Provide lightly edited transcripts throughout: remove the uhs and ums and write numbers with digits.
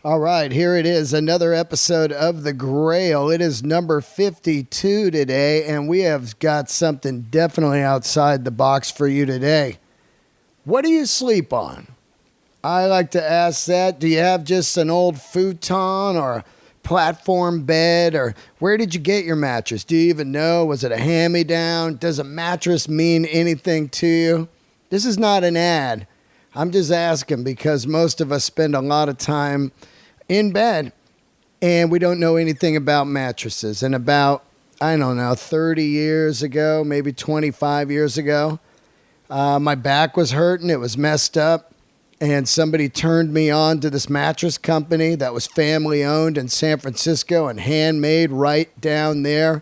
All right, here it is, another episode of The Grail. It is number 52 today, and we have got something definitely outside the box for you today. What do you sleep on? I like to ask that. Do you have just an old futon or a platform bed, or where did you get your mattress? Do you even know? Was it a hand-me-down? Does a mattress mean anything to you? This is not an ad. I'm just asking because most of us spend a lot of time in bed and we don't know anything about mattresses. And about, 30 years ago, maybe 25 years ago, my back was hurting. It was messed up. And somebody turned me on to this mattress company that was family owned in San Francisco and handmade right down there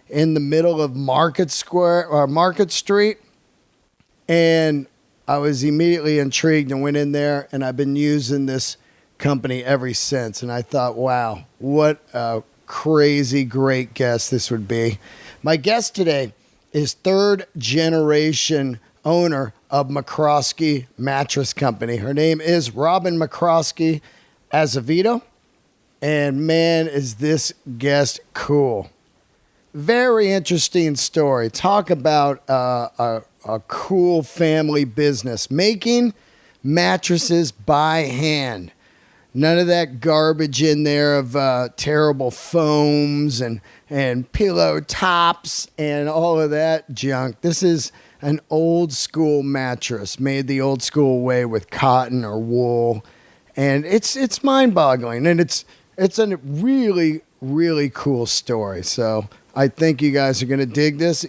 in the middle of Market Square or Market Street. And I was immediately intrigued and went in there, and I've been using this company ever since. And I thought, wow, what a crazy great guest this would be. My guest today is third generation owner of McRoskey Mattress Company. Her name is Robin McRoskey Azevedo. And man, is this guest cool. Very interesting story. Talk about a cool family business. Making mattresses by hand. None of that garbage in there of terrible foams and pillow tops and all of that junk. This is an old school mattress made the old school way with cotton or wool. And it's mind-boggling. And it's a really, really cool story. So I think you guys are going to dig this.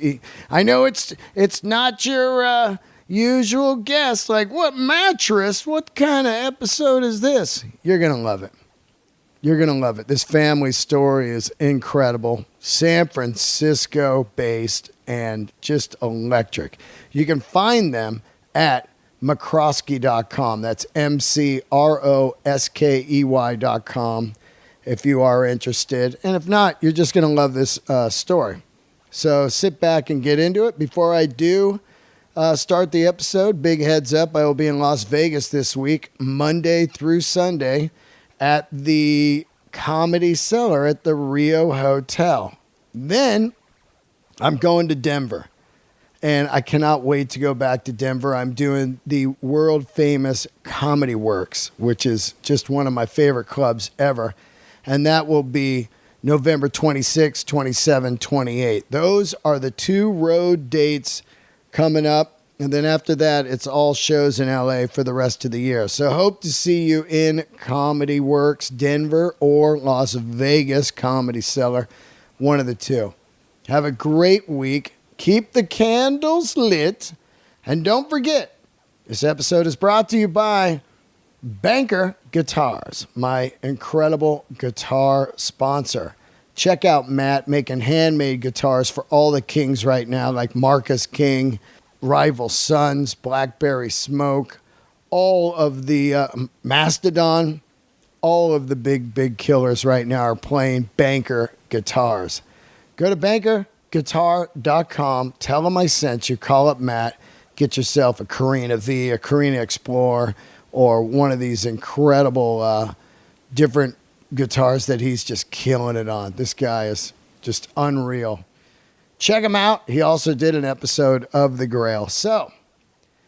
I know it's not your usual guest. Like, what mattress? What kind of episode is this? You're going to love it. You're going to love it. This family story is incredible. San Francisco based and just electric. You can find them at McRoskey.com. That's McRoskey.com if you are interested. And if not, you're just going to love this story. So sit back and get into it. Before I do start the episode, big heads up, I will be in Las Vegas this week, Monday through Sunday, at the Comedy Cellar at the Rio Hotel. Then I'm going to Denver, and I cannot wait to go back to Denver. I'm doing the world famous Comedy Works, which is just one of my favorite clubs ever. And that will be November 26, 27, 28. Those are the two road dates coming up. And then after that, it's all shows in LA for the rest of the year. So hope to see you in Comedy Works, Denver, or Las Vegas Comedy Cellar, one of the two. Have a great week. Keep the candles lit. And don't forget, this episode is brought to you by Banker Guitars, my incredible guitar sponsor. Check out Matt making handmade guitars for all the kings right now, like Marcus King, Rival Sons, Blackberry Smoke, all of the Mastodon, all of the big killers right now are playing Banker Guitars. Go to bankerguitar.com. Tell them I sent you. Call up Matt. Get yourself a Carina V, a Carina Explorer, or one of these incredible different guitars that he's just killing it on. This guy is just unreal. Check him out. He also did an episode of The Grail. So,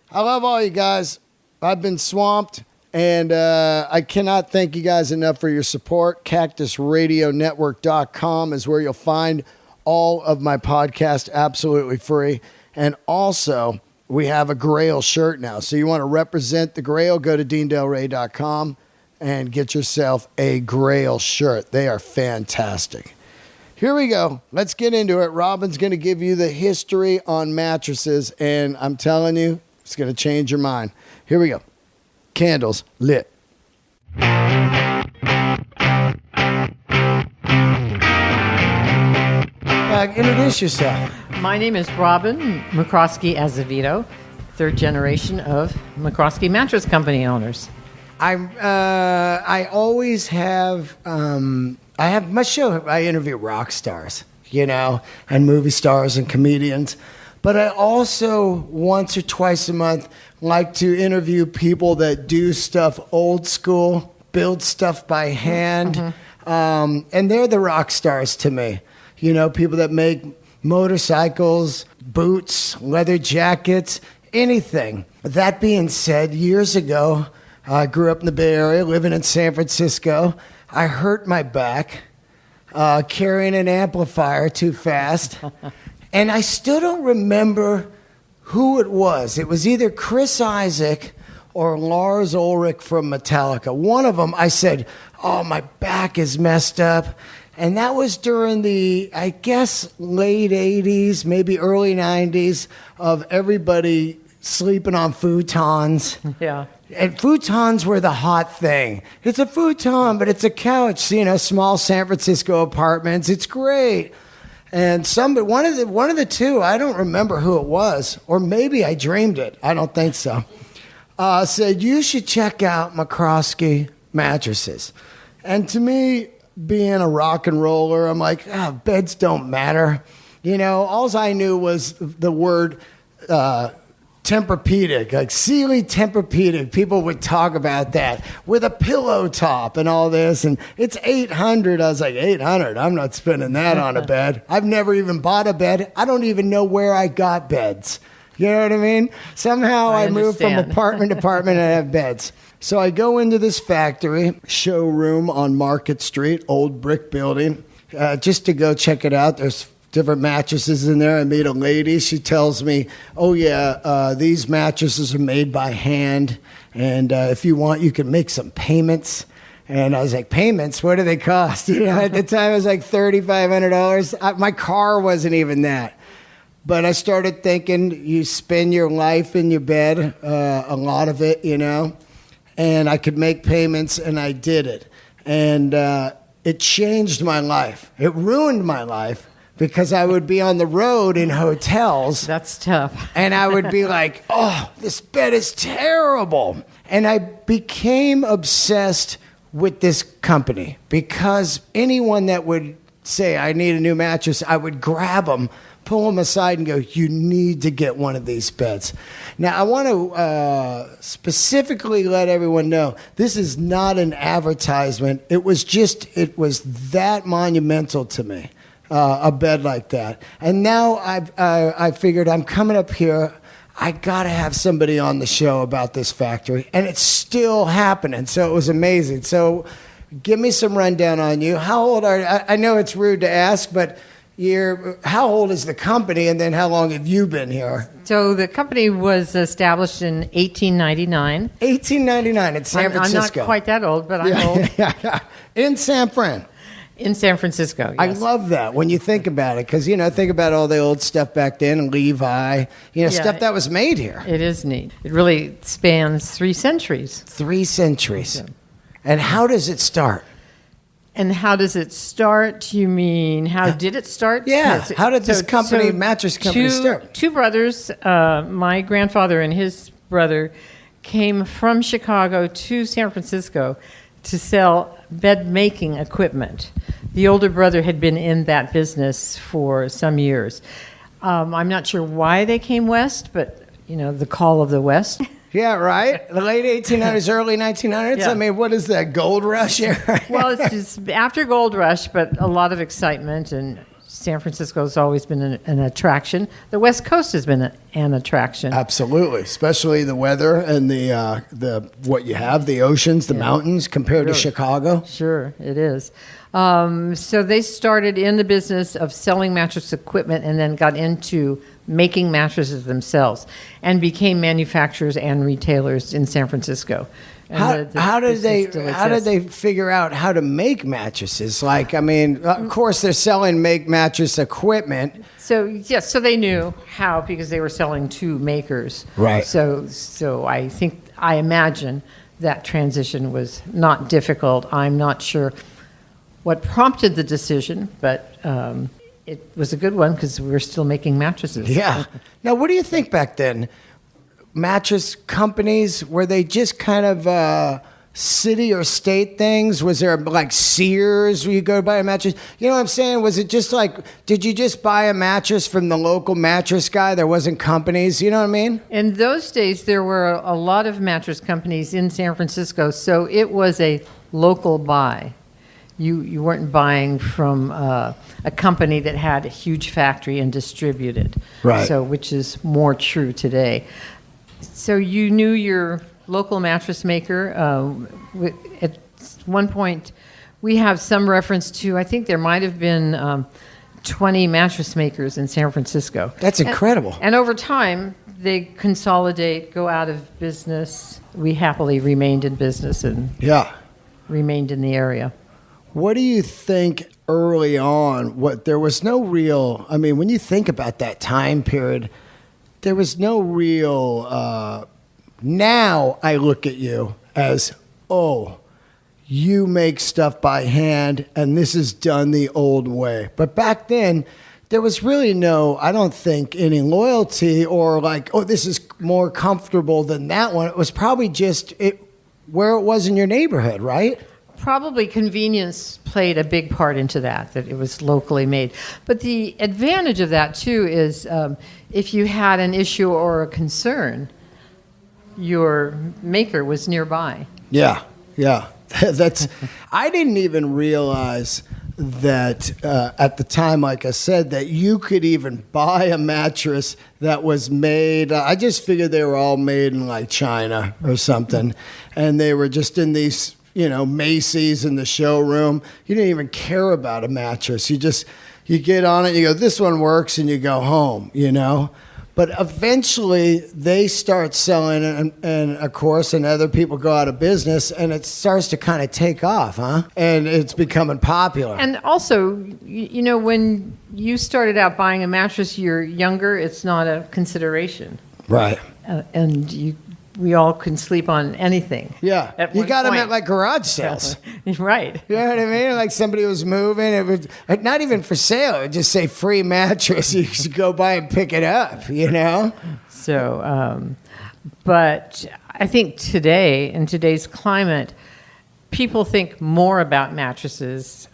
I love all you guys. I've been swamped, and I cannot thank you guys enough for your support. CactusRadioNetwork.com is where you'll find all of my podcasts absolutely free. And also, we have a Grail shirt now. So you want to represent the Grail, go to DeanDelRey.com and get yourself a Grail shirt. They are fantastic. Here we go. Let's get into it. Robin's going to give you the history on mattresses, and I'm telling you, it's going to change your mind. Here we go. Candles lit. Introduce yourself. My name is Robin McRoskey Azevedo, third generation of McRoskey Mattress Company owners. I always have, I have my show, I interview rock stars, and movie stars and comedians. But I also, once or twice a month, like to interview people that do stuff old school, build stuff by hand. And they're the rock stars to me. You know, people that make motorcycles, boots, leather jackets, anything. That being said, years ago, I grew up in the Bay Area, living in San Francisco. I hurt my back carrying an amplifier too fast. And I still don't remember who it was. It was either Chris Isaac or Lars Ulrich from Metallica. One of them, I said, oh, my back is messed up. And that was during the, I guess, late 80s, maybe early 90s, of everybody sleeping on futons. Yeah. And futons were the hot thing. It's a futon, but it's a couch, you know, small San Francisco apartments. It's great. And one of the two, I don't remember who it was, or maybe I dreamed it. I don't think so. Said, you should check out McRoskey Mattresses. And to me, being a rock and roller, I'm like, beds don't matter. You know, all I knew was the word Tempur-Pedic, like Sealy Tempur-Pedic. People would talk about that with a pillow top and all this. And it's $800. I was like, $800? I'm not spending that on a bed. I've never even bought a bed. I don't even know where I got beds. You know what I mean? Somehow I moved from apartment to apartment and I have beds. So I go into this factory, Showroom on Market Street, old brick building, just to go check it out. There's different mattresses in there. I meet a lady. She tells me, oh, yeah, these mattresses are made by hand. And if you want, you can make some payments. And I was like, payments? What do they cost? You know, at the time, it was like $3,500. My car wasn't even that. But I started thinking, you spend your life in your bed, a lot of it, you know. And I could make payments, and I did it. And it changed my life. It ruined my life because I would be on the road in hotels. That's tough. And I would be like, oh, this bed is terrible. And I became obsessed with this company because anyone that would say, I need a new mattress, I would grab them, pull them aside and go, you need to get one of these beds. Now, I want to specifically let everyone know, this is not an advertisement. It was that monumental to me, a bed like that. And now I figured I'm coming up here. I got to have somebody on the show about this factory. And it's still happening. So it was amazing. So give me some rundown on you. How old are you? I know it's rude to ask, but how old is the company, and then how long have you been here? So the company was established in 1899. 1899 in San Francisco. I'm not quite that old, but I'm old. Yeah. In San Fran. In San Francisco, yes. I love that when you think about it, because, you know, think about all the old stuff back then, and Levi, stuff that was made here. It is neat. It really spans 3 centuries. 3 centuries. Okay. And how does it start? And how does it start? You mean, how did it start? Yeah. How did this mattress company start? 2 brothers, my grandfather and his brother, came from Chicago to San Francisco to sell bed-making equipment. The older brother had been in that business for some years. I'm not sure why they came west, but, the call of the West. Yeah, right? The late 1800s, early 1900s? Yeah. I mean, what is that, gold rush era? Well, it's just after gold rush, but a lot of excitement, and San Francisco has always been an attraction. The West Coast has been an attraction. Absolutely, especially the weather and the what you have, the oceans, the mountains, compared to Chicago. Sure, it is. So they started in the business of selling mattress equipment and then got into making mattresses themselves and became manufacturers and retailers in San Francisco. How did they figure out how to make mattresses? Like, I mean, of course they're selling mattress equipment. So yes, so they knew how because they were selling to makers. Right. So I imagine that transition was not difficult. I'm not sure what prompted the decision, but it was a good one because we were still making mattresses. Yeah. Now, what do you think back then? Mattress companies, were they just kind of city or state things? Was there like Sears where you go buy a mattress? You know what I'm saying? Was it just like, did you just buy a mattress from the local mattress guy? There wasn't companies, you know what I mean? In those days, there were a lot of mattress companies in San Francisco, so it was a local buy. You weren't buying from a company that had a huge factory and distributed. Right. So, which is more true today. So you knew your local mattress maker. At one point, we have some reference to, I think there might have been 20 mattress makers in San Francisco. That's incredible. And over time, they consolidate, go out of business. We happily remained in business and remained in the area. What do you think early on? There was no real, I mean, when you think about that time period, there was no real, now I look at you as, oh, you make stuff by hand and this is done the old way. But back then, there was really no, I don't think, any loyalty or like, oh, this is more comfortable than that one. It was probably just where it was in your neighborhood, right? Probably convenience played a big part into that it was locally made. But the advantage of that, too, is if you had an issue or a concern, your maker was nearby. Yeah. That's. I didn't even realize that at the time, like I said, that you could even buy a mattress that was made. I just figured they were all made in like China or something, and they were just in these, Macy's in the showroom. You didn't even care about a mattress. You get on it, you go, this one works, and you go home, But eventually they start selling it, and of course, and other people go out of business, and it starts to kind of take off, huh? And it's becoming popular. And also, when you started out buying a mattress, you're younger, it's not a consideration. Right. And we all can sleep on anything. Yeah. You got them at like garage sales. Right. You know what I mean? Like somebody was moving. It was not even for sale. It would just say free mattress. You should go by and pick it up, So, but I think today, in today's climate, people think more about mattresses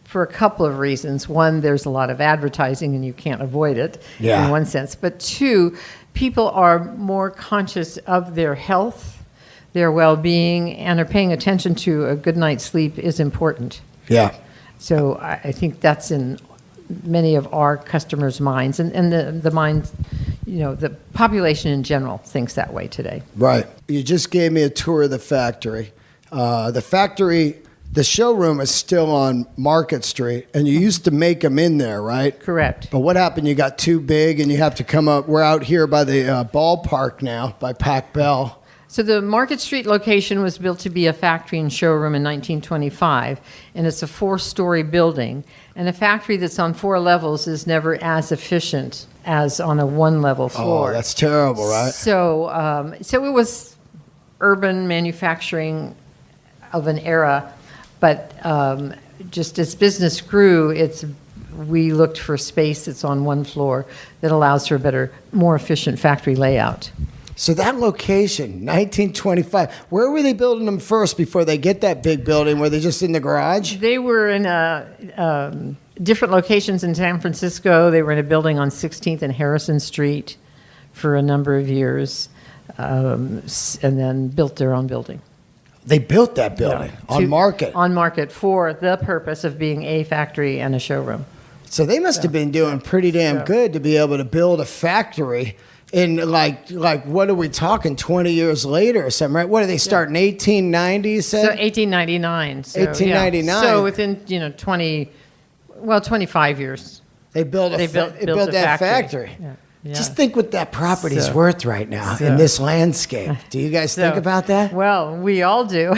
for a couple of reasons. One, there's a lot of advertising and you can't avoid it in one sense. But two, people are more conscious of their health, their well-being, and are paying attention to a good night's sleep is important. Yeah. So I think that's in many of our customers' minds, and the minds, the population in general thinks that way today. Right. You just gave me a tour of the factory. The showroom is still on Market Street, and you used to make them in there, right? Correct. But what happened? You got too big, and you have to come up. We're out here by the ballpark now, by Pac Bell. So the Market Street location was built to be a factory and showroom in 1925, and it's a 4-story building. And a factory that's on 4 levels is never as efficient as on a 1-level floor. Oh, that's terrible, right? So it was urban manufacturing of an era. But just as business grew, we looked for space that's on 1 floor that allows for a better, more efficient factory layout. So that location, 1925, where were they building them first before they get that big building? Were they just in the garage? They were in different locations in San Francisco. They were in a building on 16th and Harrison Street for a number of years, and then built their own building. They built that building on Market. On Market for the purpose of being a factory and a showroom. So they must have been doing pretty damn good to be able to build a factory in like what are we talking, 20 years later or something, right? What do they start in 1890, So 1899. So, 1899. Yeah. So within 25 years. They built that factory. Yeah. Yeah. Just think what that property's worth right now in this landscape. Do you guys think about that? Well, we all do.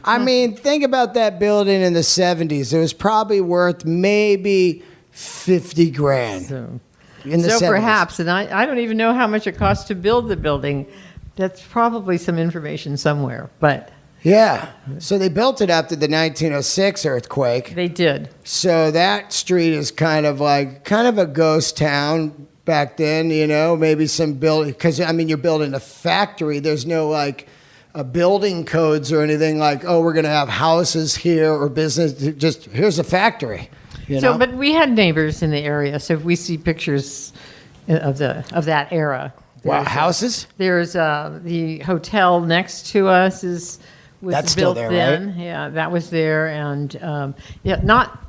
I mean, think about that building in the 70s. It was probably worth maybe $50,000. In the 70s. Perhaps, and I don't even know how much it cost to build the building. That's probably some information somewhere, but... Yeah. So they built it after the 1906 earthquake. They did. So that street is kind of a ghost town back then, maybe some building, because you're building a factory. There's no building codes or anything like, oh, we're going to have houses here or business. Just here's a factory. But we had neighbors in the area, so if we see pictures of that era. Wow, There's, houses? There's the hotel next to us was That's still built there, then. right? Yeah, that was there, and not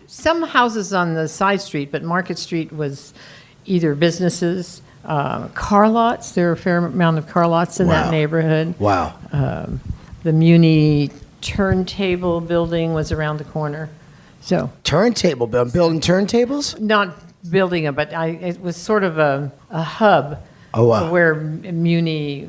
some houses on the side street, but Market Street was either businesses, car lots. There were a fair amount of car lots in Wow. that neighborhood. Wow. The Muni turntable building was around the corner. So Turntable, building turntables? not building it, but it was sort of a hub Oh, wow. where Muni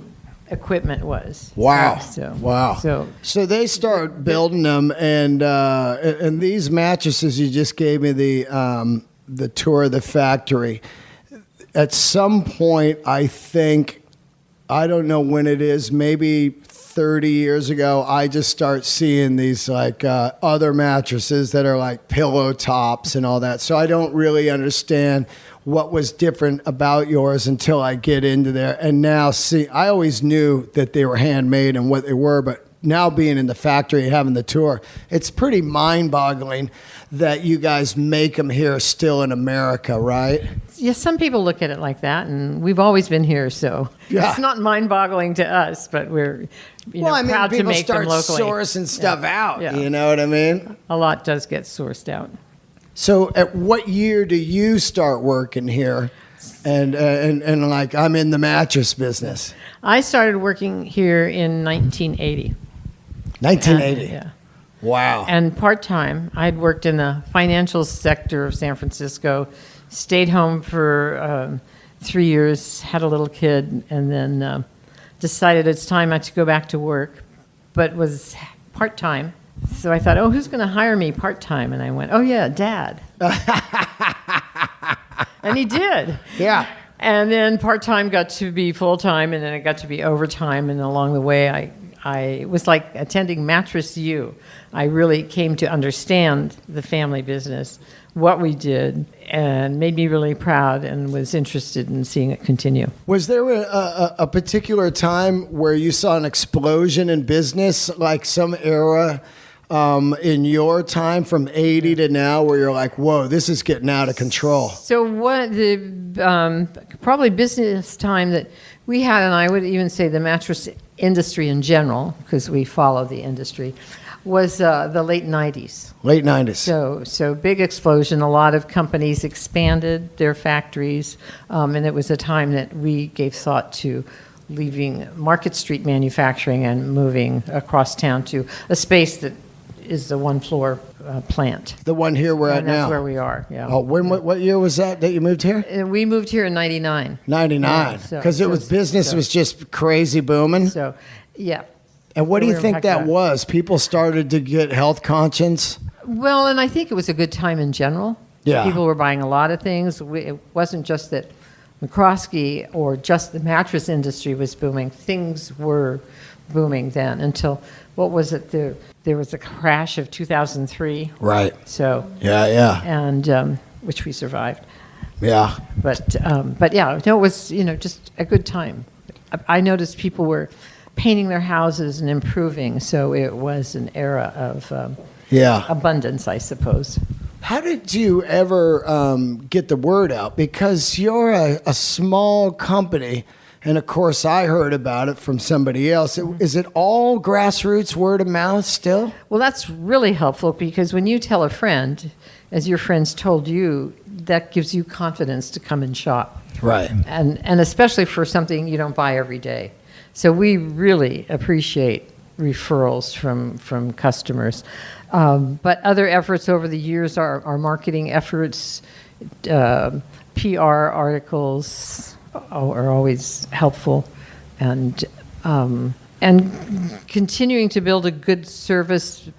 equipment was. Wow. So, So they start building them, and these mattresses, you just gave me the tour of the factory. At some point, I think, I don't know when it is, maybe 30 years ago, I just start seeing these like other mattresses that are like pillow tops and all that. So I don't really understand what was different about yours until I get into there. And now, see, I always knew that they were handmade and what they were, but now being in the factory and having the tour, it's pretty mind-boggling that you guys make them here still in America, right? yes, some people look at it like that, and we've always been here, so Yeah. it's not mind-boggling to us, but we're proud to make them locally. People start sourcing stuff out, Yeah. you know what I mean? A lot does get sourced out. So at what year do you start working here? And like, I'm in the mattress business. I started working here in 1980. 1980. Yeah. Wow. And part-time. I'd worked in the financial sector of San Francisco, stayed home for 3 years, had a little kid, and then decided it's time I should go back to work, but was part-time. So I thought, oh, who's going to hire me part-time? And I went, oh, yeah, Dad. And he did. Yeah. And then part-time got to be full-time, and then it got to be overtime, and along the way I was like attending Mattress U. I really came to understand the family business, what we did, and made me really proud and was interested in seeing it continue. Was there a particular time where you saw an explosion in business, like some era in your time from 80 to now where you're like, whoa, this is getting out of control? So what the probably business time that we had, and I would even say the mattress industry in general, because we follow the industry, was the late 90s. Late 90s. So big explosion. A lot of companies expanded their factories, and it was a time that we gave thought to leaving Market Street manufacturing and moving across town to a space that is the one-floor plant. The one here we're at And now. that's where we are, yeah. Oh, what year was that you moved here? And we moved here in 99. 99. Yeah, Because it was business was just crazy booming. So, yeah. And what do you we were think that impacted. was? People started to get health conscious? Well, and I think it was a good time in general. Yeah. People were buying a lot of things. It wasn't just that McRoskey or just the mattress industry was booming. Things were booming then until, what was it? There was a crash of 2003. Right. So, Yeah. and which we survived. Yeah. But yeah, no, it was, just a good time. I noticed people were painting their houses and improving, so it was an era of abundance, I suppose. How did you ever get the word out? Because you're a small company, and of course I heard about it from somebody else. Is it all grassroots word of mouth still? Well, that's really helpful because when you tell a friend, as your friends told you, that gives you confidence to come and shop. Right. And especially for something you don't buy every day. So we really appreciate referrals from customers. But other efforts over the years are marketing efforts, PR articles are always helpful, and continuing to build a good service,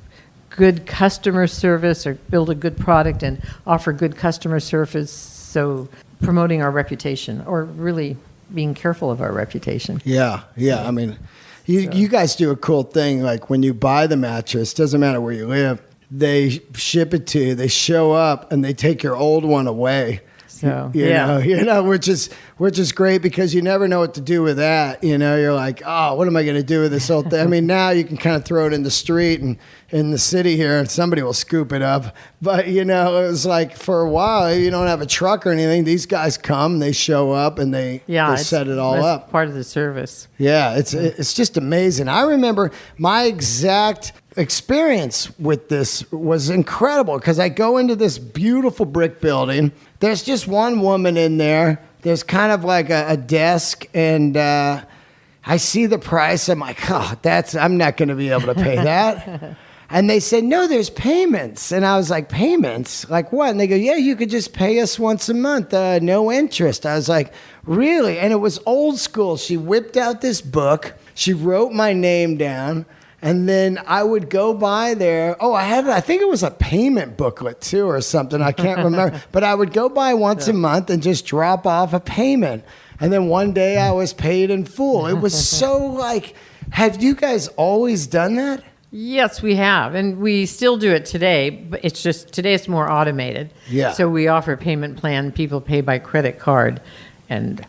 good customer service, or build a good product and offer good customer service. So promoting our reputation, or really being careful of our reputation. Yeah. I mean, you guys do a cool thing. Like when you buy the mattress, doesn't matter where you live, they ship it to you. They show up and they take your old one away. So which is great because you never know what to do with that. You're like, oh, what am I going to do with this whole thing? I mean, now you can kind of throw it in the street and in the city here, and somebody will scoop it up. But it was like for a while, you don't have a truck or anything. These guys come, they show up, and they set it all up. Part of the service. Yeah, it's just amazing. I remember my exact experience with this was incredible because I go into this beautiful brick building. There's just one woman in there. There's kind of like a desk, and I see the price. I'm like, oh, I'm not going to be able to pay that. And they said, no, there's payments. And I was like, payments? Like what? And they go, yeah, you could just pay us once a month, no interest. I was like, really? And it was old school. She whipped out this book. She wrote my name down. And then I would go by there. Oh, I think it was a payment booklet too or something. I can't remember. But I would go by once a month and just drop off a payment. And then one day I was paid in full. It was so like, have you guys always done that? Yes, we have. And we still do it today. But it's just, today it's more automated. Yeah. So we offer a payment plan. People pay by credit card. And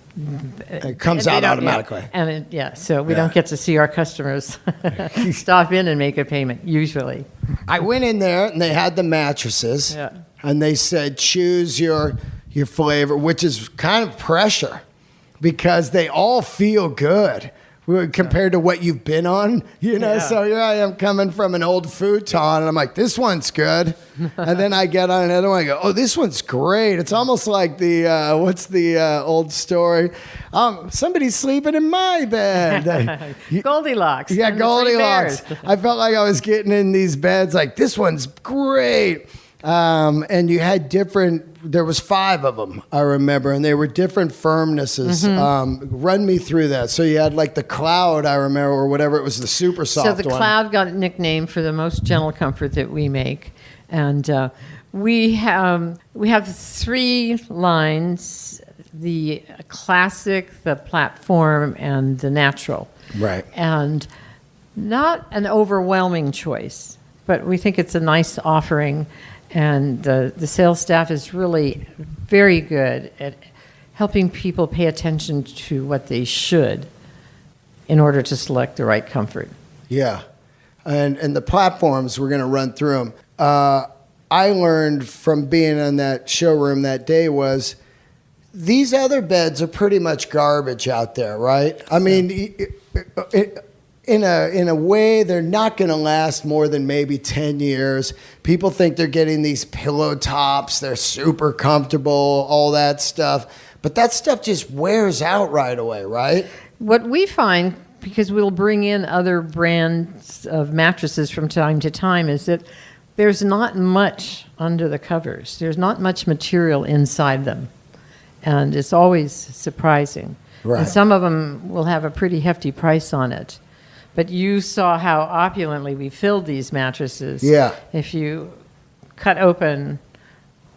it comes out automatically. So we don't get to see our customers stop in and make a payment, usually. I went in there, and they had the mattresses, and they said, choose your flavor, which is kind of pressure because they all feel good compared to what you've been on, So here I am coming from an old futon, and I'm like, this one's good. And then I get on another one, I go, oh, this one's great. It's almost like the, what's the old story? Somebody's sleeping in my bed. Goldilocks. Yeah, Goldilocks. I felt like I was getting in these beds, like, this one's great. And you had there was 5 of them, I remember, and they were different firmnesses. Run me through that. So you had like the Cloud, I remember, or whatever, it was the super soft one. So the Cloud got a nickname for the most gentle comfort that we make. And we have 3 lines, the classic, the platform, and the natural. Right. And not an overwhelming choice, but we think it's a nice offering. And the sales staff is really very good at helping people pay attention to what they should in order to select the right comfort. Yeah. And the platforms, we're going to run through them. I learned from being in that showroom that day was these other beds are pretty much garbage out there, right? I mean, in a way, they're not going to last more than maybe 10 years. People think they're getting these pillow tops. They're super comfortable, all that stuff. But that stuff just wears out right away, right? What we find, because we'll bring in other brands of mattresses from time to time, is that there's not much under the covers. There's not much material inside them. And it's always surprising. Right. And some of them will have a pretty hefty price on it. But you saw how opulently we filled these mattresses. Yeah. If you cut open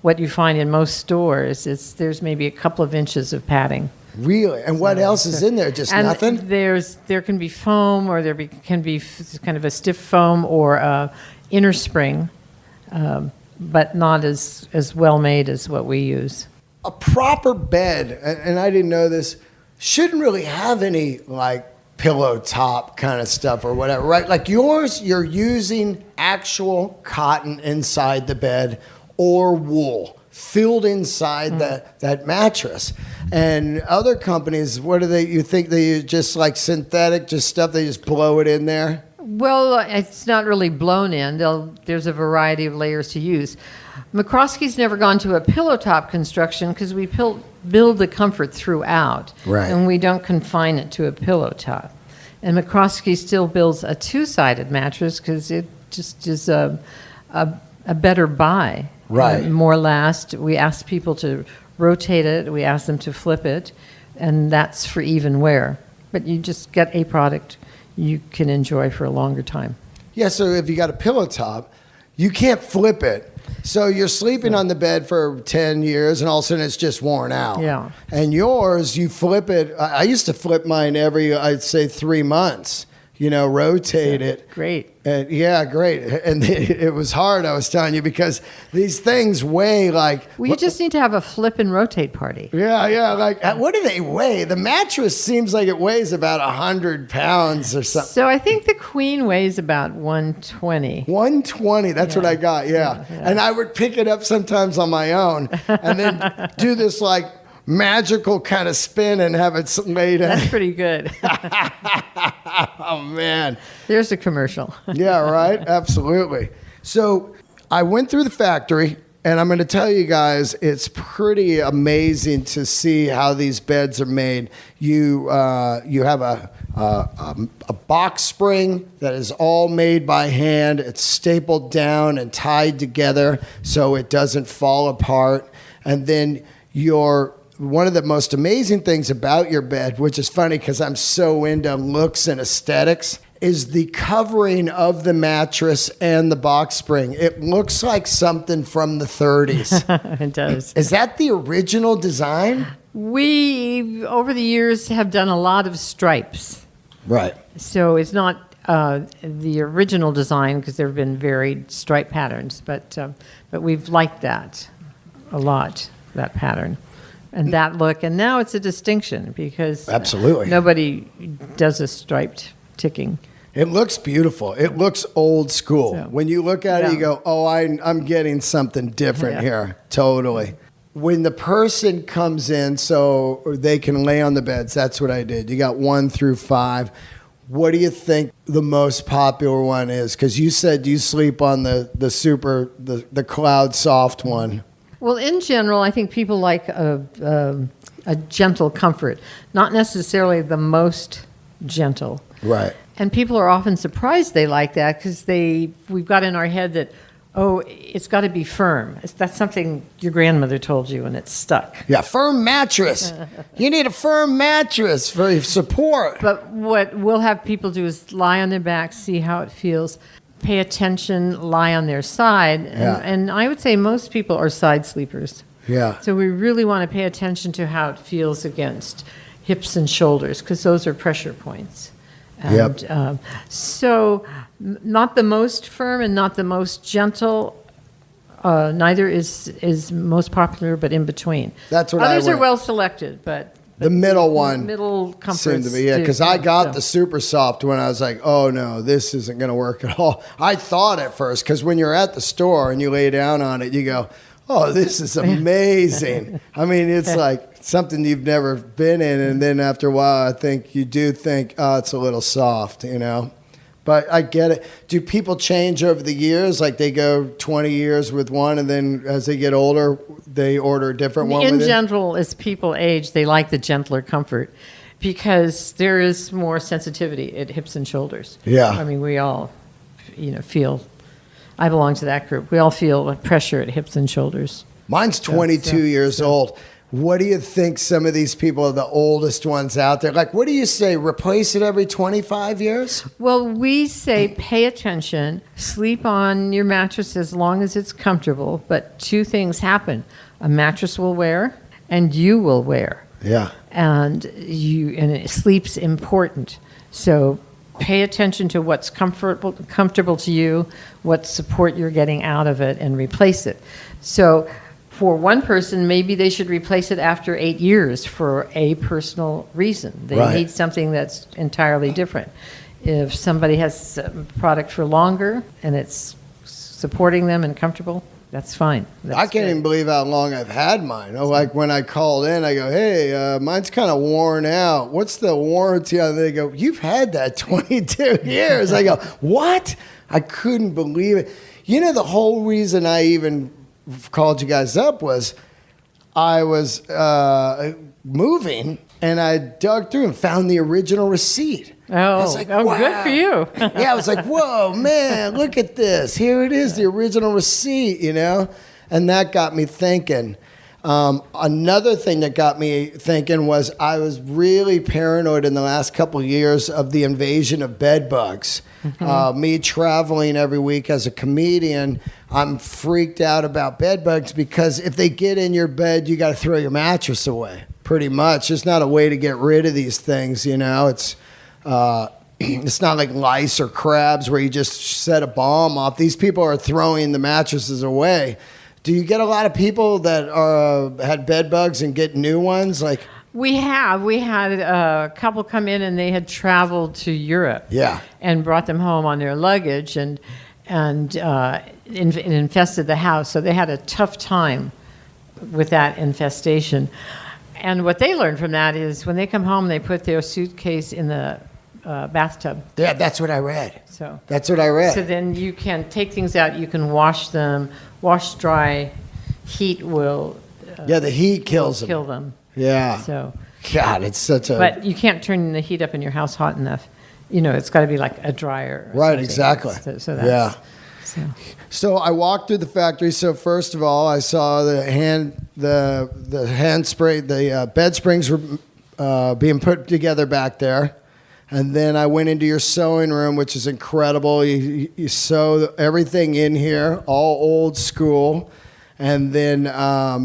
what you find in most stores, there's maybe a couple of inches of padding. Really? And what else is in there? Just nothing? There can be foam, or can be kind of a stiff foam or a inner spring, but not as well made as what we use. A proper bed, and I didn't know this, shouldn't really have any like pillow top kind of stuff or whatever, right? Like yours, you're using actual cotton inside the bed or wool filled inside that mattress. And other companies, what do you think they use? Just like synthetic, just stuff, they just blow it in there? Well, it's not really blown in. There's a variety of layers to use. McRoskey's never gone to a pillow top construction because we build the comfort throughout. Right. And we don't confine it to a pillow top. And McRoskey still builds a 2-sided mattress because it just is a better buy. Right. More last. We ask people to rotate it. We ask them to flip it. And that's for even wear. But you just get a product you can enjoy for a longer time. Yeah, so if you got a pillow top, you can't flip it. So you're sleeping on the bed for 10 years, and all of a sudden it's just worn out. Yeah. And yours, you flip it. I used to flip mine every, I'd say, 3 months. rotate it. Great. And yeah, great. And it was hard, I was telling you, because these things weigh like... Well, you just need to have a flip and rotate party. Yeah. Like, what do they weigh? The mattress seems like it weighs about 100 pounds or something. So I think the queen weighs about 120. 120, that's what I got, yeah. And I would pick it up sometimes on my own and then do this like magical kind of spin and have it laid in. That's pretty good. Oh, man. There's a commercial. Yeah, right? Absolutely. So I went through the factory, and I'm going to tell you guys, it's pretty amazing to see how these beds are made. You have a box spring that is all made by hand. It's stapled down and tied together so it doesn't fall apart. And then one of the most amazing things about your bed, which is funny because I'm so into looks and aesthetics, is the covering of the mattress and the box spring. It looks like something from the 30s. It does. Is that the original design? We, over the years, have done a lot of stripes. Right. So it's not the original design because there have been varied stripe patterns, but we've liked that a lot, that pattern. And that look, and now it's a distinction because absolutely nobody does a striped ticking. It looks beautiful. It looks old school. So, when you look at it, you go, "Oh, I'm getting something different here." Totally. When the person comes in, so they can lay on the beds. That's what I did. You got 1 through 5. What do you think the most popular one is? Because you said you sleep on the Cloud Soft one. Well, in general, I think people like a gentle comfort, not necessarily the most gentle. Right. And people are often surprised they like that because we've got in our head that, it's got to be firm. That's something your grandmother told you and it's stuck. Yeah, firm mattress. You need a firm mattress for your support. But what we'll have people do is lie on their back, see how it feels. Pay attention, lie on their side. And I would say most people are side sleepers. Yeah. So we really want to pay attention to how it feels against hips and shoulders because those are pressure points. And, so not the most firm and not the most gentle. Neither is most popular, but in between. That's what Others are well selected, but the middle one middle comforts seemed to be, because I got the super soft when I was like, oh no, this isn't going to work at all. I thought at first, because when you're at the store and you lay down on it, you go, oh, this is amazing. I mean, it's like something you've never been in, and then after a while, I think you do think, oh, it's a little soft, But I get it. Do people change over the years? Like they go 20 years with one, and then as they get older, they order a different one? In general, as people age, they like the gentler comfort because there is more sensitivity at hips and shoulders. Yeah. I mean, we all, feel. I belong to that group. We all feel pressure at hips and shoulders. Mine's 22 years old. What do you think some of these people are the oldest ones out there? Like, what do you say? Replace it every 25 years? Well, we say pay attention, sleep on your mattress as long as it's comfortable, but 2 things happen. A mattress will wear and you will wear. Yeah. And sleep's important. So pay attention to what's comfortable to you, what support you're getting out of it, and replace it. So for one person, maybe they should replace it after 8 years for a personal reason. They need something that's entirely different. If somebody has a product for longer and it's supporting them and comfortable, that's fine. I can't even believe how long I've had mine. Like when I called in, I go, hey, mine's kind of worn out. What's the warranty on it? They go, you've had that 22 years. I go, what? I couldn't believe it. The whole reason I even called you guys up was I was moving and I dug through and found the original receipt. I was like, wow. Good for you. Yeah, I was like, whoa, man, look at this. Here it is, the original receipt, And that got me thinking. Another thing that got me thinking was I was really paranoid in the last couple of years of the invasion of bed bugs. Mm-hmm. Me traveling every week as a comedian, I'm freaked out about bed bugs because if they get in your bed, you got to throw your mattress away, pretty much. There's not a way to get rid of these things, It's it's not like lice or crabs where you just set a bomb off. These people are throwing the mattresses away. Do you get a lot of people that had bed bugs and get new ones? Like We had a couple come in and they had traveled to Europe. Yeah. And brought them home on their luggage and infested the house. So they had a tough time with that infestation. And what they learned from that is when they come home, they put their suitcase in the bathtub. Yeah, that's what I read. So that's what I read. So then you can take things out. You can wash them, wash dry. Heat will. The heat kills them. Kill them. Yeah. So. God, it's such a. But you can't turn the heat up in your house hot enough. It's got to be like a dryer. Right. Something. Exactly. So that's, So I walked through the factory. So first of all, I saw the hand spray, the bed springs were being put together back there. And then I went into your sewing room, which is incredible. You sew everything in here, all old school. And then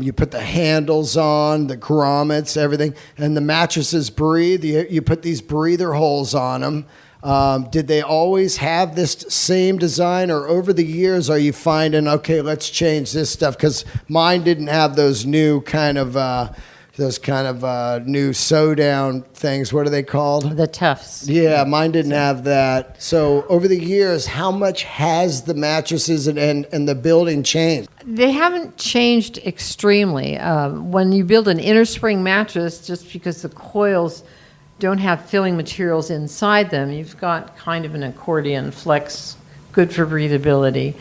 you put the handles on, the grommets, everything. And the mattresses breathe. You put these breather holes on them. Did they always have this same design? Or over the years, are you finding, okay, let's change this stuff? Because mine didn't have those new kind of new sew down things. What are they called? The Tufts. Yeah, mine didn't have that. So over the years, how much has the mattresses and the building changed? They haven't changed extremely. When you build an inner spring mattress, just because the coils don't have filling materials inside them, you've got kind of an accordion flex, good for breathability.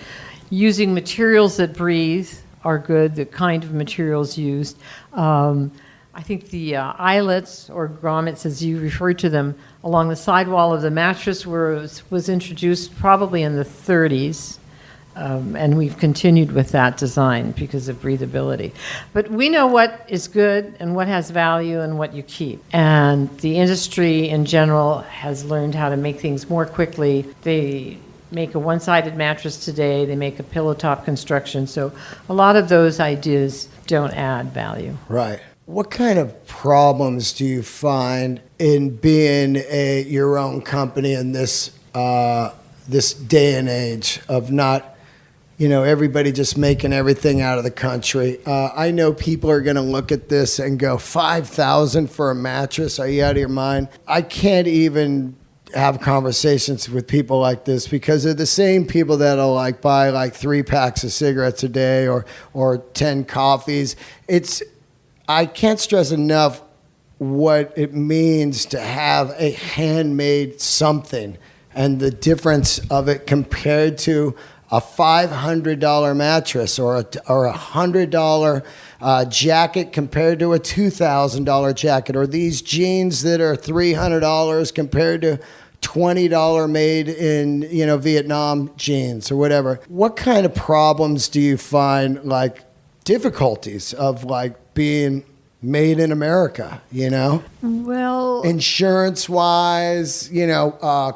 Using materials that breathe are good, the kind of materials used. I think the eyelets or grommets, as you refer to them, along the sidewall of the mattress was introduced probably in the 30s. And we've continued with that design because of breathability. But we know what is good and what has value and what you keep. And the industry in general has learned how to make things more quickly. They make a one-sided mattress today. They make a pillow top construction. So a lot of those ideas don't add value. Right. What kind of problems do you find in being your own company in this day and age of not, everybody just making everything out of the country? I know people are going to look at this and go, $5,000 for a mattress? Are you out of your mind? I can't even have conversations with people like this because they're the same people that'll buy 3 packs of cigarettes a day or 10 coffees. I can't stress enough what it means to have a handmade something and the difference of it compared to a $500 mattress or a $100 jacket compared to a $2,000 jacket, or these jeans that are $300 compared to $20 made in Vietnam jeans or whatever. What kind of problems do you find, difficulties of being made in America, Well, insurance wise,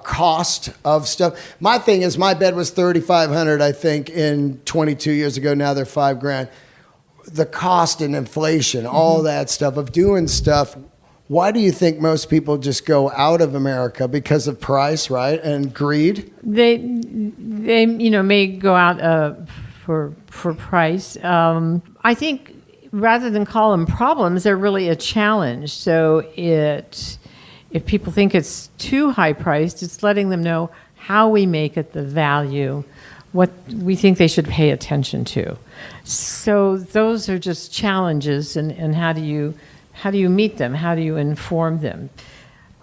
cost of stuff. My thing is my bed was $3,500, I think, in 22 years ago. Now they're $5,000. The cost and inflation, all that stuff of doing stuff. Why do you think most people just go out of America? Because of price, right? And greed? They may go out for price. I think rather than call them problems, they're really a challenge. So if people think it's too high priced, it's letting them know how we make it, the value, what we think they should pay attention to. So those are just challenges, and how do you meet them? How do you inform them?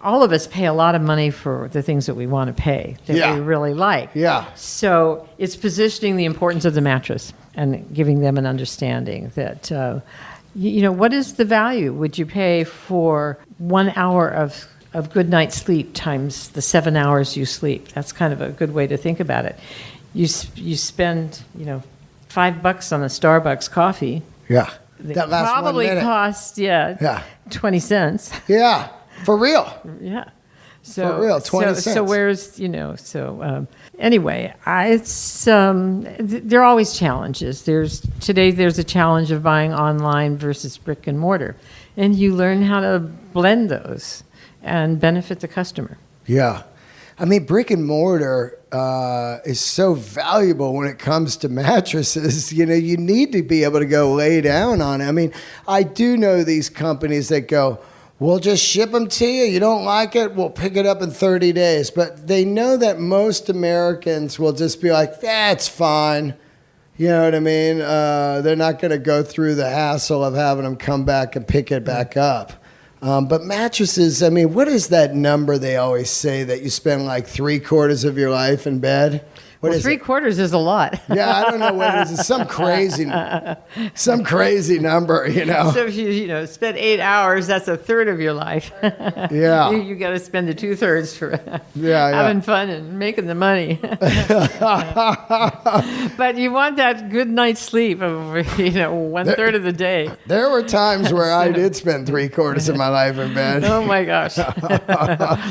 All of us pay a lot of money for the things that we want to pay, that we really like. Yeah. So it's positioning the importance of the mattress and giving them an understanding that, what is the value? Would you pay for 1 hour of good night's sleep times the 7 hours you sleep? That's kind of a good way to think about it. You spend, $5 on a Starbucks coffee. Yeah. That probably cost 20 cents. Yeah. For real. Yeah. So, for real, 20 cents. So where's, anyway, there are always challenges. Today there's a challenge of buying online versus brick and mortar. And you learn how to blend those and benefit the customer. Yeah. I mean, brick and mortar is so valuable when it comes to mattresses. You know, you need to be able to go lay down on it. I mean, I do know these companies that go, we'll just ship them to you. You don't like it, we'll pick it up in 30 days. But they know that most Americans will just be like, that's fine. You know what I mean? They're not going to go through the hassle of having them come back and pick it back up. But mattresses, I mean, what is that number they always say that you spend like 3/4 of your life in bed? What Well, is three it? quarters is a lot. Yeah, I don't know what it is. It's some crazy number, you know. So if you spend 8 hours, that's a third of your life. Yeah. you got to spend the 2/3 for Yeah. having fun and making the money. But you want that good night's sleep of 1/3 of the day. There were times where I did spend 3/4 of my life in bed. Oh my gosh!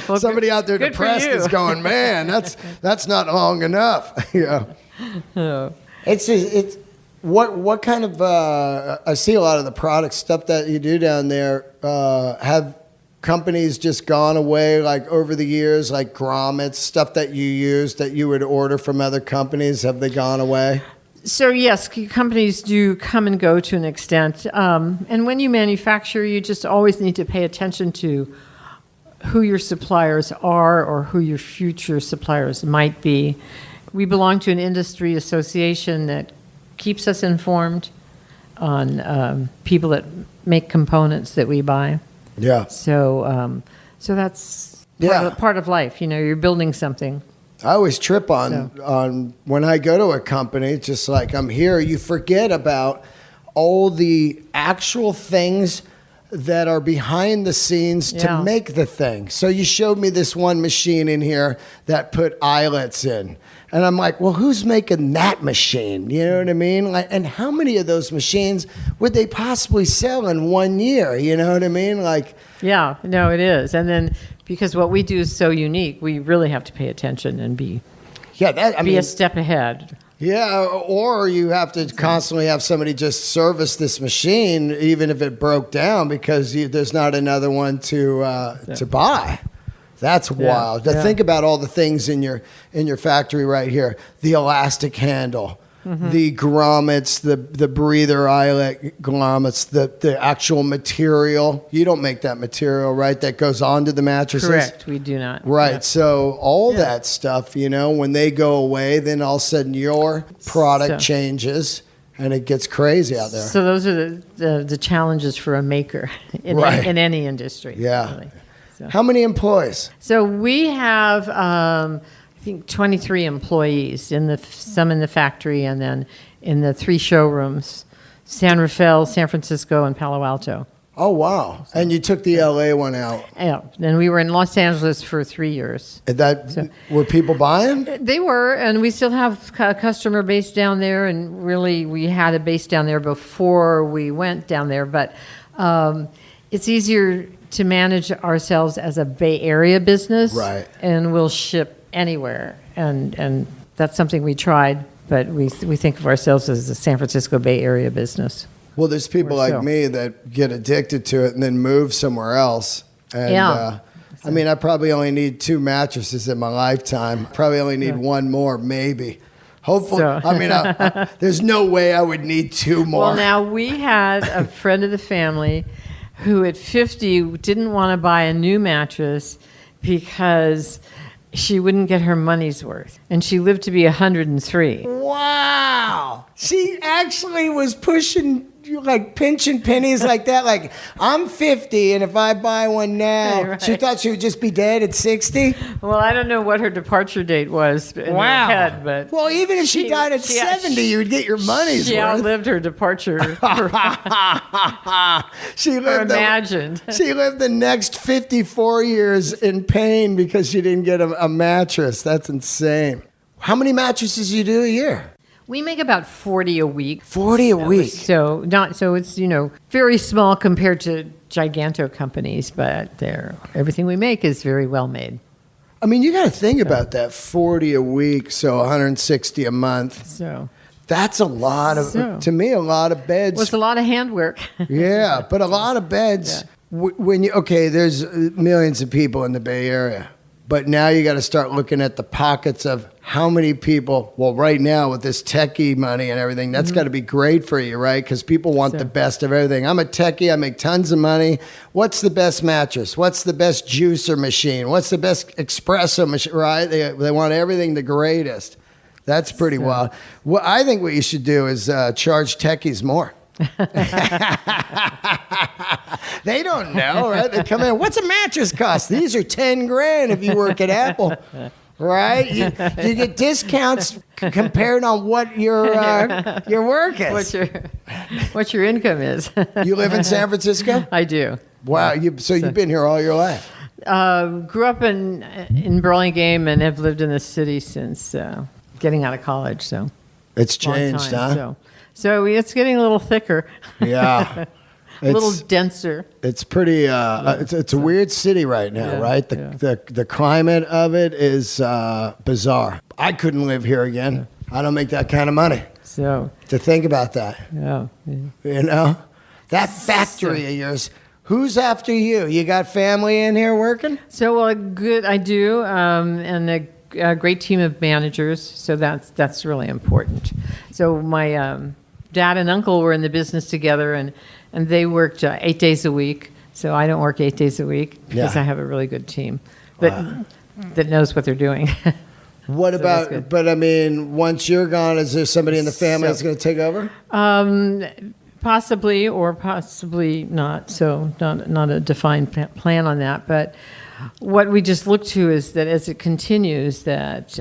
Well, Somebody out there good for depressed you. is going, man, that's not long enough. Yeah. Oh. It's what kind of I see a lot of the product stuff that you do down there. Have companies just gone away like over the years, like grommets, stuff that you use that you would order from other companies? Have they gone away? So yes, companies do come and go to an extent, and when you manufacture, you just always need to pay attention to who your suppliers are or who your future suppliers might be. We belong to an industry association that keeps us informed on people that make components that we buy. Yeah. So that's part of life. You're building something. I always trip on when I go to a company, just like I'm here, you forget about all the actual things that are behind the scenes to make the thing. So you showed me this one machine in here that put eyelets in. And I'm like, well, who's making that machine? You know what I mean? Like, and how many of those machines would they possibly sell in 1 year? You know what I mean? Like, yeah, no, it is. And then because what we do is so unique, we really have to pay attention and be a step ahead. Yeah, or you have to constantly have somebody just service this machine, even if it broke down, because there's not another one to buy. That's wild. Yeah. Think about all the things in your factory right here: the elastic handle, the grommets, the breather eyelet grommets, the actual material. You don't make that material, right? That goes onto the mattresses. Correct. We do not. Right. Yeah. So all that stuff, when they go away, then all of a sudden your product changes and it gets crazy out there. So those are the challenges for a maker in any industry. Yeah. Really. So. How many employees? So we have, I think, 23 employees, some in the factory and then in the 3 showrooms, San Rafael, San Francisco, and Palo Alto. Oh, wow. And you took the LA one out. Yeah. Then we were in Los Angeles for 3 years. Were people buying? They were, and we still have a customer base down there, and really we had a base down there before we went down there, but it's easier to manage ourselves as a Bay Area business, right? And we'll ship anywhere, and that's something we tried, but we think of ourselves as a San Francisco Bay Area business. Well, there's people like me that get addicted to it and then move somewhere else. And, I mean, I probably only need 2 mattresses in my lifetime. Probably only need one more, maybe. Hopefully, so. There's no way I would need 2 more. Well, now we had a friend of the family who at 50 didn't want to buy a new mattress because she wouldn't get her money's worth. And she lived to be 103. Wow. She actually was pushing, like pinching pennies like that. Like, I'm 50, and if I buy one now, right. She thought she would just be dead at 60? Well, I don't know what her departure date was in her head, but... Well, even if she died at 70, you would get your money's worth. She outlived her departure. She imagined. She lived the next 54 years in pain because she didn't get a mattress. That's insane. How many mattresses do you do a year? We make about 40 a week. 40 a week. So it's very small compared to giganto companies, but everything we make is very well made. I mean, you got to think about that, 40 a week, so 160 a month. So that's a lot of, to me, a lot of beds. Well, it's a lot of handwork. Yeah, but a lot of beds. Yeah. There's millions of people in the Bay Area. But now you got to start looking at the pockets of how many people, well, right now with this techie money and everything, that's got to be great for you, right? Because people want the best of everything. I'm a techie. I make tons of money. What's the best mattress? What's the best juicer machine? What's the best espresso machine, right? They want everything the greatest. That's pretty wild. Well, I think what you should do is charge techies more. They don't know, right? They come in, what's a mattress cost? These are 10 grand if you work at Apple, right? You get discounts compared on what your work is. What your income is. You live in San Francisco? I do. Wow, you've been here all your life. Grew up in Burlingame and have lived in the city since getting out of college. So it's changed, huh? So it's getting a little thicker. Yeah. A little denser. It's pretty. It's a weird city right now, right? The climate of it is bizarre. I couldn't live here again. I don't make that kind of money. So to think about that, you know, that factory of yours. Who's after you? You got family in here working? So good. I do, and a great team of managers. So that's really important. So my dad and uncle were in the business together, and they worked 8 days a week. So I don't work 8 days a week because I have a really good team that knows what they're doing. What about, but I mean, once you're gone, is there somebody in the family that's going to take over? Possibly or possibly not. So not a defined plan on that. But what we just look to is that as it continues, that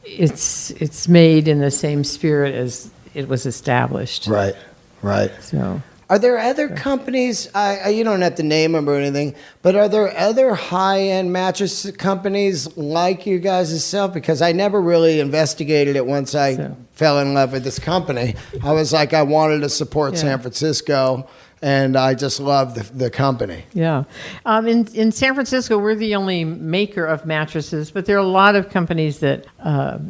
it's made in the same spirit as it was established. Right. So, are there other companies? You don't have to name them or anything, but are there other high-end mattress companies like you guys yourself? Because I never really investigated it once I fell in love with this company. I was like, I wanted to support San Francisco, and I just love the company. Yeah. In San Francisco, we're the only maker of mattresses, but there are a lot of companies that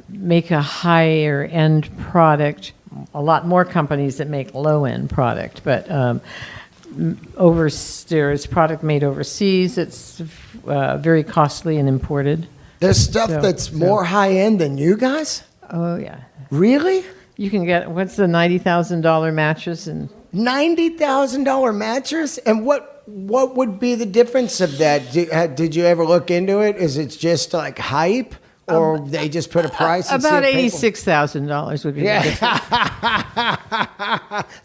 make a higher-end product. A lot more companies that make low-end product, but there's product made overseas. It's very costly and imported. There's stuff that's more high-end than you guys? Oh, yeah. Really? You can get, what's the $90,000 mattress? $90,000 mattress? And what would be the difference of that? Did you ever look into it? Is it just like hype? Or they just put a price? About $86,000 would be the difference.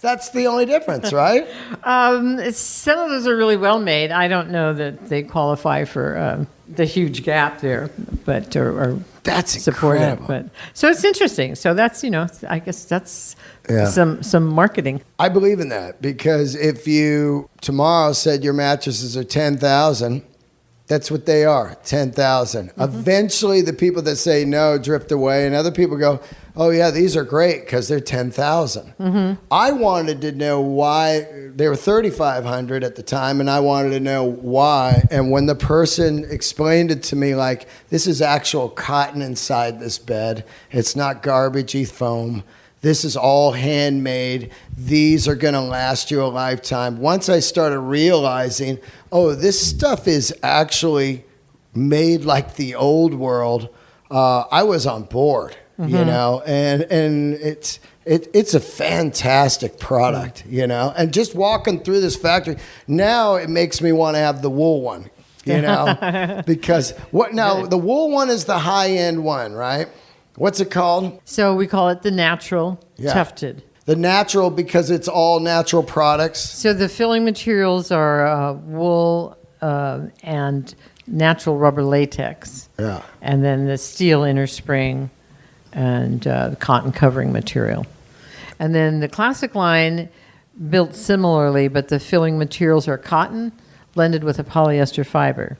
That's the only difference, right? Some of those are really well made. I don't know that they qualify for the huge gap there, but or that's support incredible. It. But so it's interesting. So that's I guess that's some marketing. I believe in that because if you tomorrow said your mattresses are $10,000. That's what they are, 10,000. Mm-hmm. Eventually, the people that say no drift away, and other people go, oh, yeah, these are great because they're 10,000. Mm-hmm. I wanted to know why. They were 3,500 at the time, and I wanted to know why. And when the person explained it to me, like, this is actual cotton inside this bed. It's not garbagey foam. This is all handmade. These are going to last you a lifetime. Once I started realizing, oh, this stuff is actually made like the old world, I was on board, you know, and it's a fantastic product, you know, and just walking through this factory, now it makes me want to have the wool one, you know, because the wool one is the high-end one, right? What's it called? So we call it the natural tufted. The natural because it's all natural products. So the filling materials are wool and natural rubber latex. Yeah. And then the steel inner spring and cotton covering material. And then the classic line built similarly, but the filling materials are cotton blended with a polyester fiber.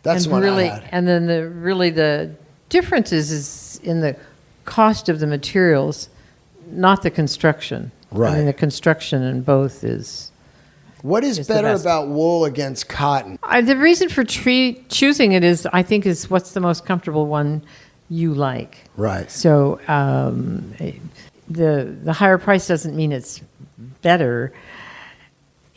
That's what I had. And then the difference is in the cost of the materials, not the construction. Right. I mean, the construction in both is. What is better about wool against cotton? The reason for choosing it is what's the most comfortable one you like. Right. So the higher price doesn't mean it's better.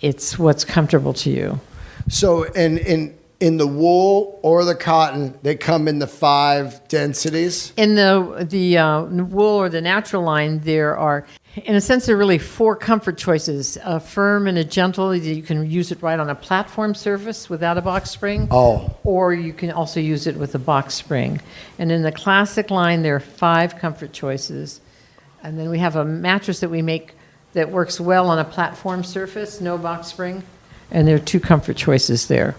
It's what's comfortable to you. So and in the wool or the cotton, they come in the 5 densities. In the wool or the natural line, there are, in a sense, there are really 4 comfort choices: a firm and a gentle. You can use it right on a platform surface without a box spring. Oh. Or you can also use it with a box spring. And in the classic line, there are 5 comfort choices. And then we have a mattress that we make that works well on a platform surface, no box spring. And there are 2 comfort choices there.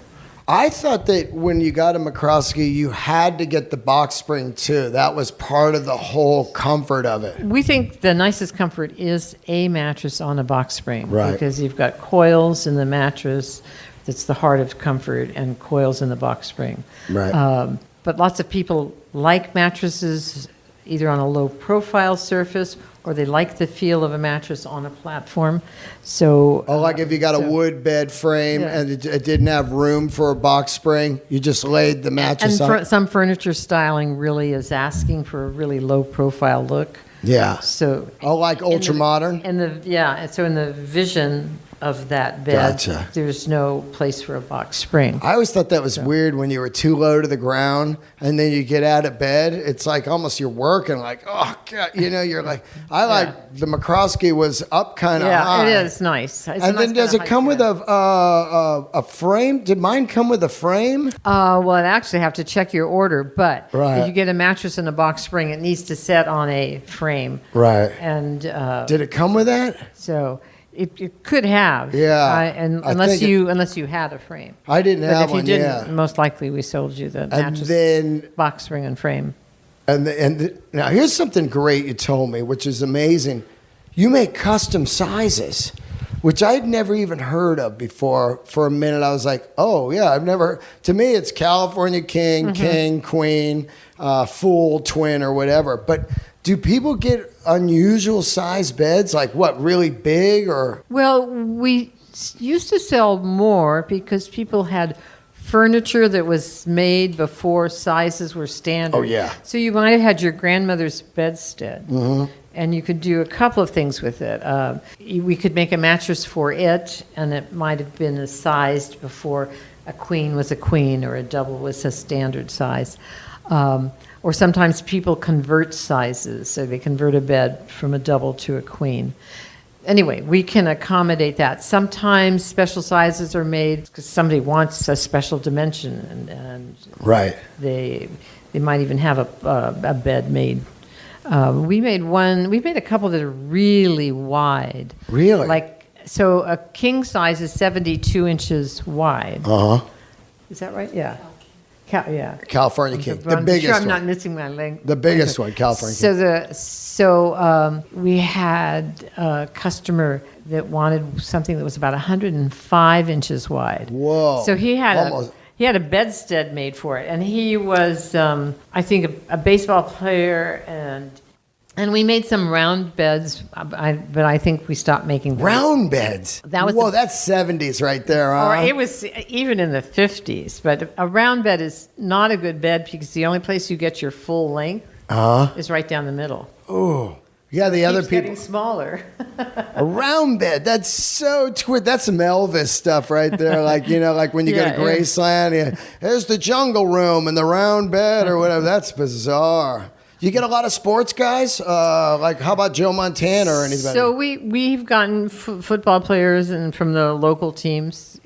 I thought that when you got a McRoskey, you had to get the box spring too. That was part of the whole comfort of it. We think the nicest comfort is a mattress on a box spring. Right. Because you've got coils in the mattress, that's the heart of comfort, and coils in the box spring. Right. But lots of people like mattresses either on a low profile surface, or they like the feel of a mattress on a platform. So, like if you got a wood bed frame and it didn't have room for a box spring, you just laid the mattress on. And some furniture styling really is asking for a really low profile look. Yeah. So, like ultra modern. So in the vision of that bed, Gotcha. There's no place for a box spring. I always thought that was weird when you were too low to the ground and then you get out of bed. It's like almost you're working like, oh, God. You're like, I like the McRoskey was up kind of high. Yeah, it is nice. It's and then does it come with a frame? Did mine come with a frame? Well, I'd actually have to check your order, but Right. if you get a mattress and a box spring, it needs to set on a frame. Right. And did it come with that? So it could have. Yeah. Unless you had a frame. I didn't But have if you one, didn't, most likely we sold you the And mattress, then box spring and frame. now here's something great you told me, which is amazing. You make custom sizes, which I'd never even heard of before. For a minute, I was like, oh yeah, I've never. To me, it's California king, king, queen, full, twin, or whatever. But do people get unusual size beds? Like what, really big or? Well, we used to sell more because people had furniture that was made before sizes were standard. Oh, yeah. So you might have had your grandmother's bedstead, and you could do a couple of things with it. We could make a mattress for it, and it might have been sized before a queen was a queen or a double was a standard size. Or sometimes people convert sizes, so they convert a bed from a double to a queen. Anyway, we can accommodate that. Sometimes special sizes are made because somebody wants a special dimension, and Right. they might even have a bed made. We made a couple that are really wide. Really? So a king size is 72 inches wide. Is that right? Yeah. California king, the I'm biggest sure I'm one. not missing my link. The biggest one, California king. So we had a customer that wanted something that was about 105 inches wide. Whoa. So he had Almost. he had a bedstead made for it, and he was I think a baseball player, and we made some round beds, but I think we stopped making them. Round beds. Whoa, that's 70s right there, huh? Or it was even in the 50s. But a round bed is not a good bed because the only place you get your full length is right down the middle. Oh, yeah. The other Keeps people. getting smaller. A round bed. That's so That's some Elvis stuff right there. Like when you go to Graceland, there's the jungle room and the round bed or whatever. That's bizarre. You get a lot of sports guys? Like, how about Joe Montana or anybody? So we've gotten football players and from the local teams.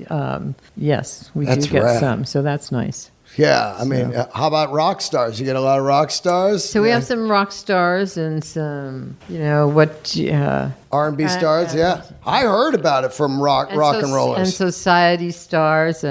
Yes, we do get rad. some. So that's nice. Yeah, I mean, how about rock stars? You get a lot of rock stars? So we have some rock stars and some, R&B stars, yeah. I heard about it from rock and rollers. And society stars,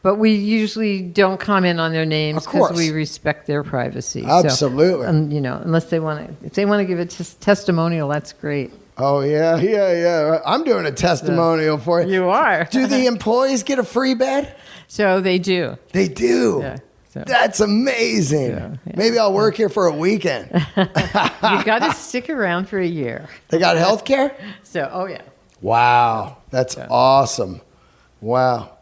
but we usually don't comment on their names because we respect their privacy. Absolutely. So, unless if they want to give a testimonial, that's great. Oh, yeah. I'm doing a testimonial for you. You are. Do the employees get a free bed? So they do. They do? Yeah. So. That's amazing. Yeah. Maybe I'll work here for a weekend. You've got to stick around for a year. They got health care? So, oh, yeah. Wow. That's awesome. Wow.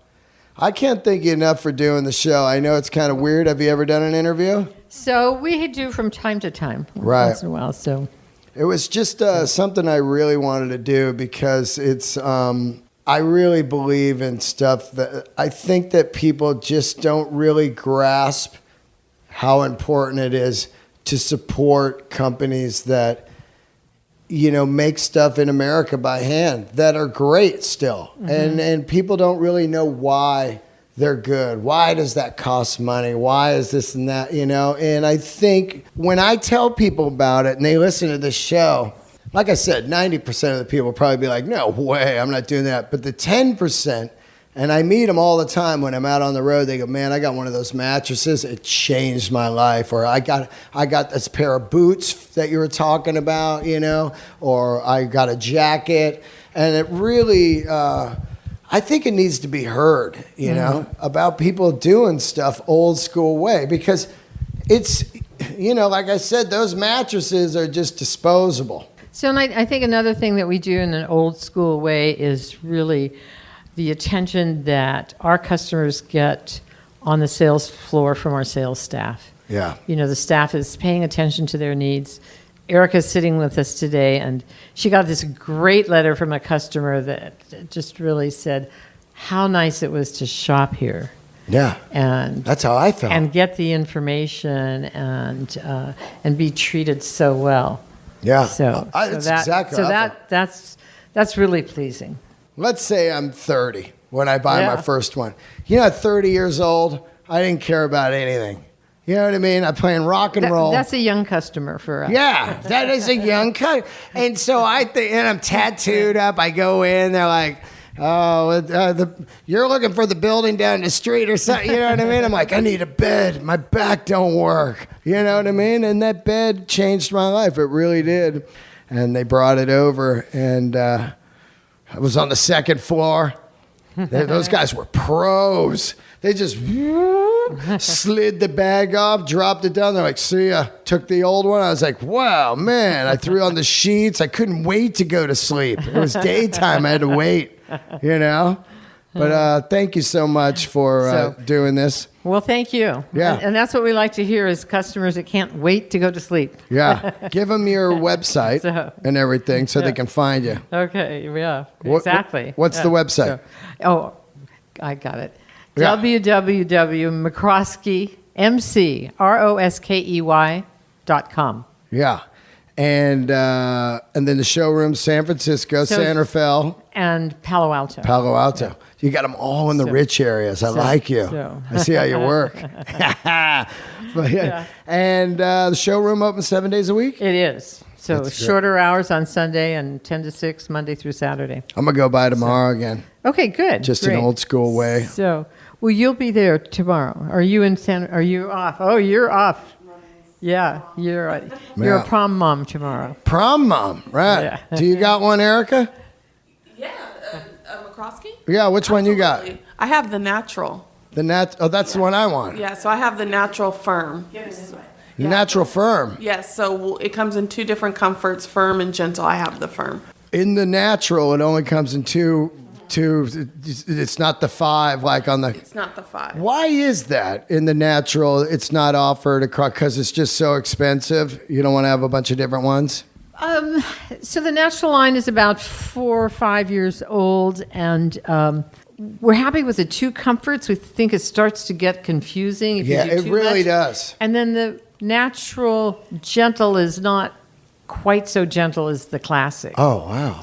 I can't thank you enough for doing the show. I know it's kind of weird. Have you ever done an interview? So we do from time to time. Right. Once in a while, so. It was just something I really wanted to do because it's I really believe in stuff that I think that people just don't really grasp how important it is to support companies that, make stuff in America by hand that are great still. And people don't really know why they're good. Why does that cost money? Why is this and that, And I think when I tell people about it and they listen to this show, like I said, 90% of the people will probably be like, no way, I'm not doing that. But the 10%, and I meet them all the time when I'm out on the road, they go, man, I got one of those mattresses. It changed my life. Or I got this pair of boots that you were talking about, or I got a jacket. And it really, I think it needs to be heard, about people doing stuff old school way. Because it's, like I said, those mattresses are just disposable. So and I think another thing that we do in an old school way is really the attention that our customers get on the sales floor from our sales staff. Yeah. The staff is paying attention to their needs. Erica's sitting with us today, and she got this great letter from a customer that just really said how nice it was to shop here. Yeah. And that's how I felt. And get the information and be treated so well. Yeah. That's really pleasing. Let's say I'm 30 when I buy my first one. At 30 years old, I didn't care about anything. You know what I mean? I'm playing rock and roll. That's a young customer for us. Yeah, that is a young customer. And so and I'm tattooed up. I go in, they're like, oh, you're looking for the building down the street or something. You know what I mean? I'm like, I need a bed. My back don't work. You know what I mean? And that bed changed my life. It really did. And they brought it over, and I was on the second floor. Those guys were pros. They just slid the bag off, dropped it down. They're like, see ya. Took the old one. I was like, wow, man. I threw on the sheets. I couldn't wait to go to sleep. It was daytime. I had to wait, But thank you so much for doing this. Well, thank you. Yeah. And that's what we like to hear is customers that can't wait to go to sleep. Yeah. Give them your website and everything so they can find you. Okay. Yeah, exactly. What's the website? I got it. Yeah. www.McRoskey.com. Yeah. And then the showroom, San Francisco, San Rafael. And Palo Alto. Yeah. You got them all in the rich areas. I like you. I see how you work. And the showroom open 7 days a week? It is. So shorter hours on Sunday and 10 to 6 Monday through Saturday. I'm going to go by tomorrow again. Okay, good. Just an old school way. So, well, you'll be there tomorrow. Are you off? Oh, you're off. Yeah, you're a prom mom tomorrow. Prom mom, right. Yeah. Do you got one, Erica? Yeah, McRoskey? Yeah, which one you got? I have the natural. That's the one I want. Yeah, so I have the natural firm. Natural firm. Yes, so it comes in two different comforts, firm and gentle. I have the firm. In the natural, it only comes in two. It's not the 5 like on the. It's not the 5. Why is that in the natural? It's not offered across because it's just so expensive. You don't want to have a bunch of different ones. So the natural line is about 4 or 5 years old, and we're happy with the 2 comforts. We think it starts to get confusing. If you do it really much. does. And then the natural gentle is not quite so gentle as the classic. Oh wow!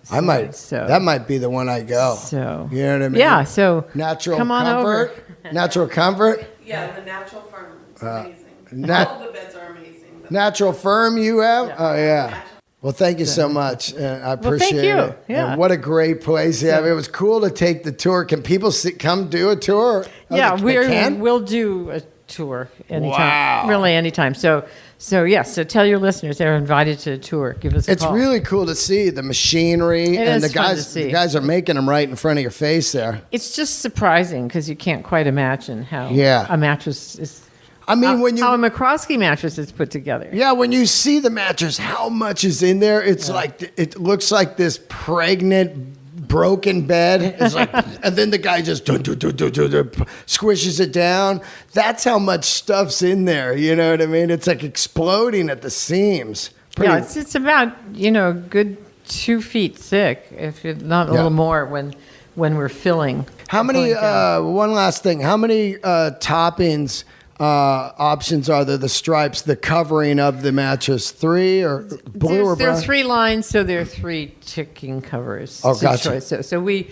That might be the one I go. So you know what I mean? Yeah. So natural come on comfort. Over. Natural comfort. Yeah, the natural firm. It's amazing. All the beds are amazing. Natural firm you have? Yeah. Oh yeah. Well, thank you so much. I appreciate it. Yeah. And what a great place you have. It was cool to take the tour. Can people come do a tour? We'll do a tour anytime. Wow. Really anytime. So tell your listeners they're invited to a tour. Give us a call. It's really cool to see the machinery and the guys are making them right in front of your face there. It's just surprising because you can't quite imagine how a mattress is. I mean, how a McRoskey mattress is put together. Yeah, when you see the mattress, how much is in there? It's like it looks like this pregnant broken bed. It's like, and then the guy just squishes it down. That's how much stuff's in there. You know what I mean? It's like exploding at the seams. It's about good 2 feet thick, if you're not a little more when we're filling. How many? One last thing. How many toppings options are there? The stripes, the covering of the mattress. 3 or blue or brown? There are 3 lines, so there are 3 ticking covers. Oh, gotcha. So we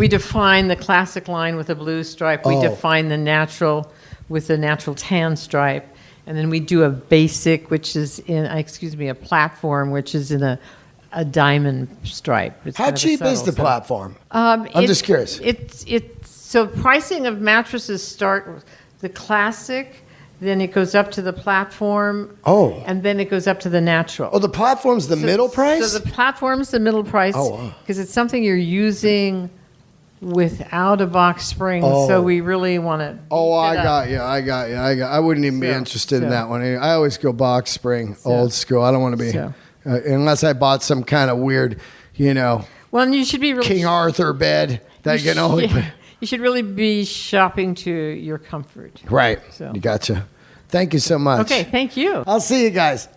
define the classic line with a blue stripe. We define the natural with a natural tan stripe. And then we do a basic, which is a platform, which is in a diamond stripe. It's How kind of cheap is subtle, the platform? I'm just curious. So pricing of mattresses start with the classic, then it goes up to the platform. Oh. And then it goes up to the natural. Oh, the platform's the middle price? So the platform's the middle price. Oh, wow. Because it's something you're using without a box spring, so we really want to. I got you. I wouldn't even be interested in that one. I always go box spring, old school. I don't want to be, unless I bought some kind of weird, Well, and you should be really King Arthur bed that you can only put. You should really be shopping to your comfort. Right. So. You gotcha. Thank you so much. Okay, thank you. I'll see you guys.